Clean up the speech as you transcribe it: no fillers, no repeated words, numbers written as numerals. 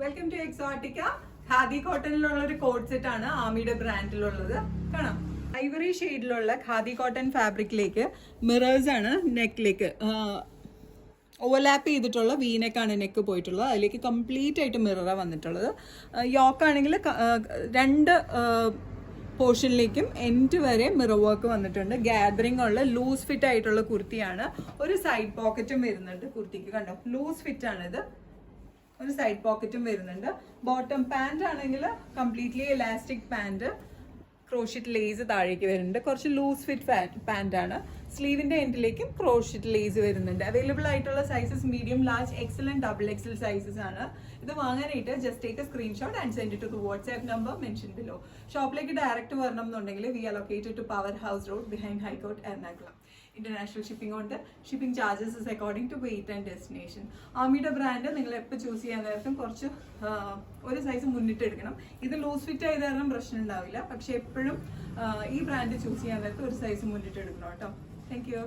Welcome to Exotica. Khadi കോട്ടണിലുള്ള ഒരു coat set ആണ് ആമിയുടെ ബ്രാൻഡിലുള്ളത്. കാണാം, ഐവറി ഷെയ്ഡിലുള്ള ഖാദി കോട്ടൺ ഫാബ്രിക്കിലേക്ക് മിറേഴ്സ് ആണ് നെക്കിലേക്ക് ഓവർലാപ്പ് ചെയ്തിട്ടുള്ള വീനെക്കാണ് നെക്ക് പോയിട്ടുള്ളത്. അതിലേക്ക് കംപ്ലീറ്റ് ആയിട്ട് മിററാണ് വന്നിട്ടുള്ളത്. യോക്കാണെങ്കിൽ രണ്ട് പോർഷനിലേക്കും എൻഡ് വരെ മിറർ വർക്ക് വന്നിട്ടുണ്ട്. ഗാദറിംഗ് ഉള്ള ലൂസ് ഫിറ്റ് ആയിട്ടുള്ള കുർത്തിയാണ്. ഒരു സൈഡ് പോക്കറ്റും വരുന്നുണ്ട് കുർത്തിക്ക്. കണ്ടോ, ലൂസ് ഫിറ്റ് ആണിത്. ഒരു സൈഡ് പോക്കറ്റും വരുന്നുണ്ട്. ബോട്ടം പാൻറ് ആണെങ്കിൽ completely elastic pant, crochet lace താഴേക്ക് വരുന്നുണ്ട്. കുറച്ച് ലൂസ് ഫിറ്റ് പാൻറ് ആണ്. സ്ലീവിന്റെ എൻഡിലേക്കും ക്രോഷിറ്റ് ലേസ് വരുന്നുണ്ട്. അവൈലബിൾ ആയിട്ടുള്ള sizes medium, large, XL and double XL sizes ആണ്. ഇത് വാങ്ങാനായിട്ട് just take a screenshot and send it to the WhatsApp number mention below. ഷോപ്പിലേക്ക് ഡയറക്റ്റ് വരണം എന്നുണ്ടെങ്കിൽ we are located to power house road behind high court Ernakulam. International shipping ഉണ്ട്. Shipping charges is according to weight and destination. ആമിയുടെ brand നിങ്ങൾ എപ്പോൾ choose ചെയ്യാൻ നേരത്തും കുറച്ച് ഒരു സൈസ് മുന്നിട്ട് എടുക്കണം. ഇത് ലൂസ് ഫിറ്റ് ആയത് കാരണം പ്രശ്നം ഉണ്ടാവില്ല. പക്ഷെ എപ്പോഴും ഈ ബ്രാൻഡ് ചൂസ് ചെയ്യാൻ നേരത്ത് ഒരു സൈസ് മുന്നിട്ട് എടുക്കണം കേട്ടോ. Thank you.